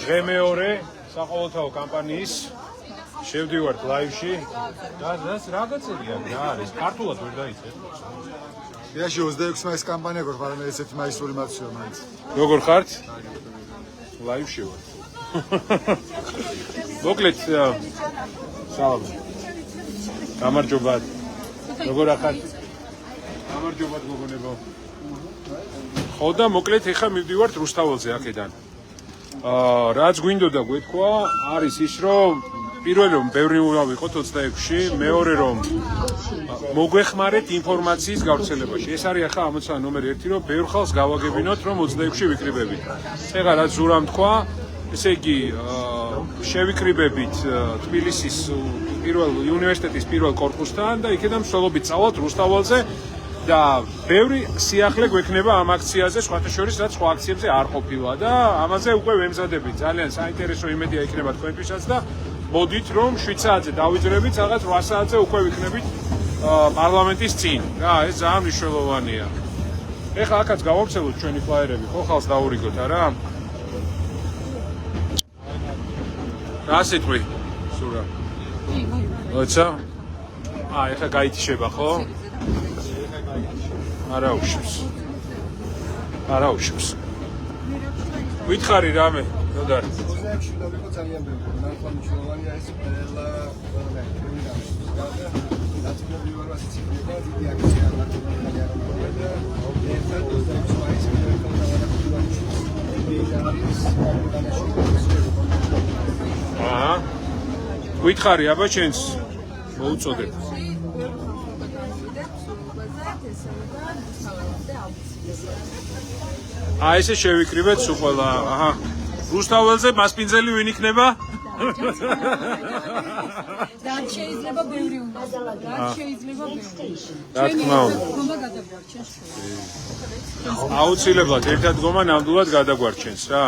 დღე მეორე საყოველთაო კამპანიის შევდივართ ლაივში. რა გაწევია? რა არის? ქართულად ვერ დაიცეთ.იაში 26 მაისის კამპანია გვაქვს, მაგრამ ესეთი მაისური მაცვია მაინც. როგორ ხართ? ლაივში ვარ. მოკლედ სალამ. გამარჯობა. როგორ ახართ? გამარჯობა გოგონებო. ხო და მოკლედ ეხლა მივდივართ რუსთაველზე აქედან. რაც გვინდოდა გვეთქვა, არის ის რომ პირველი რომ ბევრი ვიყოთ 26-ში, მეორე რომ მოგვეხმარეთ ინფორმაციის გავრცელებაში. ეს არის ახლა ამოცანა ნომერ 1, რომ ბევრ ხალხს გავაგებინოთ, რომ 26-ში ვიკრიბებით. ეხლა რაც ზურამ თქვა, ესე იგი შევიკრიბებით თბილისის უნივერსიტეტის პირველ კორპუსთან და იქიდან მსვლელობით წავალთ რუსთაველზე და ბევრი სიახლე გვექნება ამ აქციაზე, სხვათა შორის რაც სხვა აქციებზე არ ყოფილა და ამაზე უკვე ვემზადებით. ძალიან საინტერესო იმედია იქნება თქვენთვისაც და მოდით რომ 7 საათზე დავიძრებით, რაღაც 8 საათზე უკვე ვიქნებით პარლამენტის წინ. რა, ეს ძალიან მნიშვნელოვანია. ეხლა აქაც გავავრცელოთ ჩვენი ფლაიერები, ხო ხალხს დაურიგოთ, არა? რა სიტყვი? სურა. ოცა? ეხლა გაითიშება, ხო? არა უშავს. არა უშავს. ვითხარი რამე, ნოდარ. ოზეებში დავიყო ძალიან ბევრი. მართლა მნიშვნელოვანია ეს ყველა ნაცნობი ვარ ასიცილება, დიდი აქცია ნაცნობია რომ და ერთად 26 მაისს ვითხარი აბა შენს მოუწოდებ. ესე შევიკრიბეთ სულ ყველა. აჰა. რუსთაველზე მასპინძელი ვინ იქნება? და შეიძლება ბევრი უნდა. რა შეიძლება ბევრი. რა თქმა უნდა. აუცილებლად ერთად გომა ნამდვილად გადაგვარჩენს რა.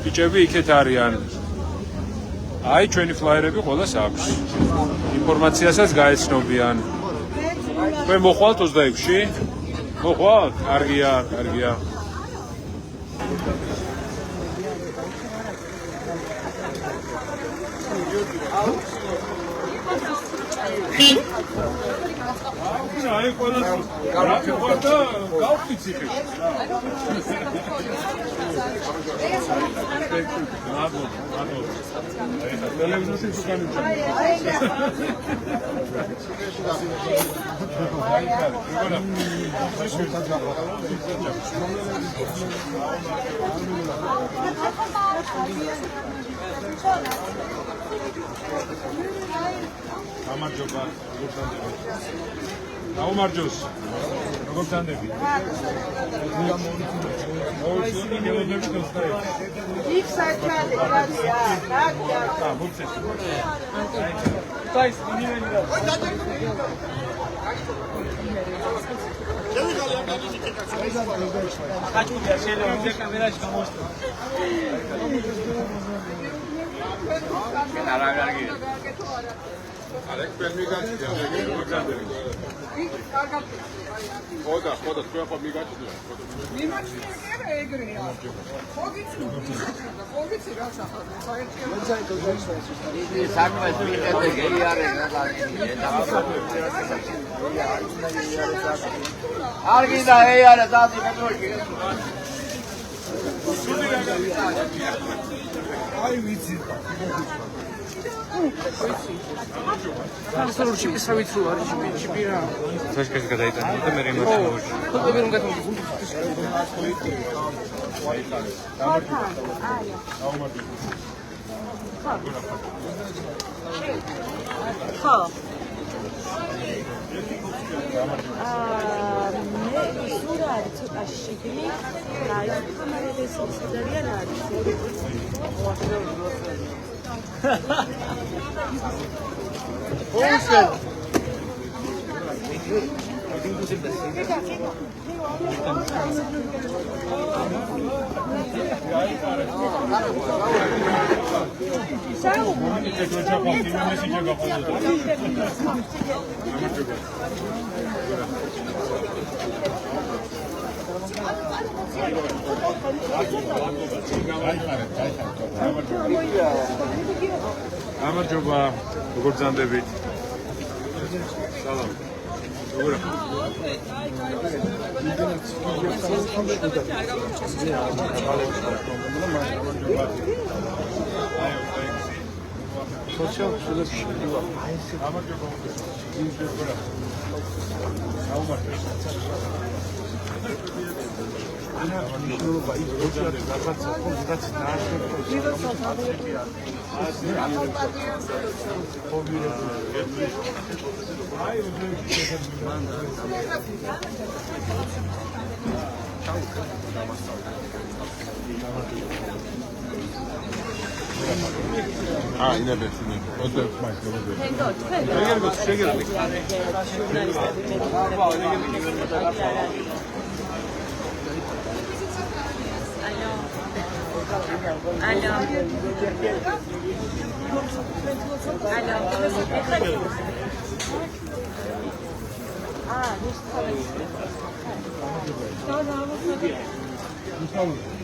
ბიჭები იქეთ არიან. აი ჩვენი ფლაიერები ყველას აქვს. ინფორმაციასაც გაეცნობიან. თქვენ მოხვალთ 26-ში? მოხვალთ? კარგია, კარგია. აი ყველა კარგი ხარდა გავფიციხე. ტელევიზორში უკან გამარჯობა, როგორ თანდები? გაუმარჯოს. როგორ თანდები? იქ საერთოდ გრაცია, რაკია. მოცეს. დაის ნიველი და. ხაჭუდა შეიძლება ვიდეო კამერაში გამოსტო. არა კარგია. ალექ პერმიგაცია, მიგანდები. იქ კარგად. ხოდა, თქვენ ხო მიგაჩნია? მიმაჩნია კი არა ეგრეა. ხოგიცი რა სახალხო, საერთოდ. საქმე მიხედე გეი არის რა კარგი და ე არა დადი მეტროში. აი ვიცი. სალსორში პისავით რო არის ჩიპირა. საშკაში გადაიტანა და მე იმას ხოდი ვერ უნდა თქო. ხო. მე სურა ცოტა შიგნი, აი კამერაზე სიძარიან არის. Bullshit. გამარჯობა, როგორ ძანდებით? სალამ. როგორ ინებეთ.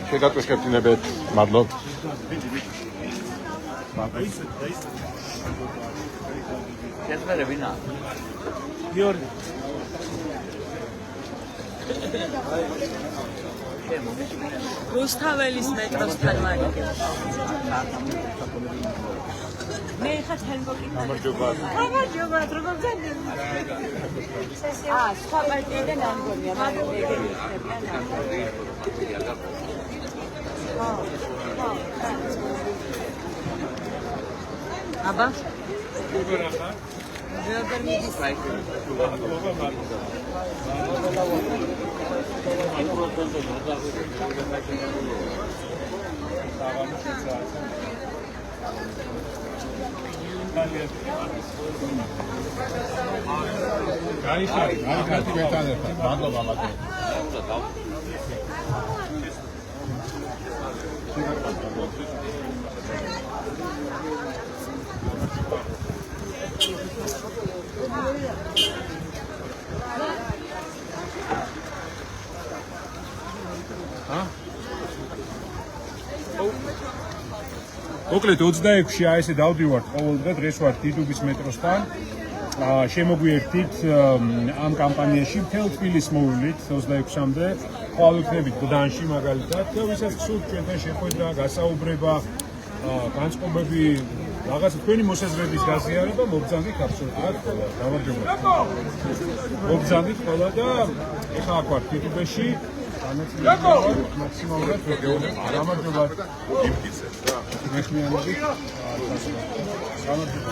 შეგატყისკებთ ინებეთ. მადლობთ. Четверо вина. გიორგი. რუსთაველის მეტროსთან მარიგე. მე ხა თელმოკი. გამარჯობა. გამარჯობა, როგორ ძანდება? სხვა პარტიიდან არ მგონია, მაგრამ ეგრე ხდებიან. აბა? როგორ ახარ? როგორ მიდის? გაიხარი, ბეთანერთა. მადლობა, მადლობა. მოკლედ 26-ში ესე დავდივართ ყოველდღე, დღეს ვარ დიდუბის მეტროსთან. შემოგვიერთით ამ კამპანიაში მთელ თბილისს მოვივლით 26-მდე. ხვალ ვიქნებით გდანში მაგალითად და ვისაც გსურთ ჩვენთან შეხვედრა, გასაუბრება, განწყობები, რაღაც თქვენი მოსაზრების გაზიარება, მოგძანდით აბსოლუტურად ყველა. გამარჯობა. მოგძანდით ყველა და ეხლა აქ ვარ დიდუბეში. მაქსიმალურად ვეგეონებ. გამარჯობა. იმკიცეთ რა. მეხმიანობით. გამარჯობა.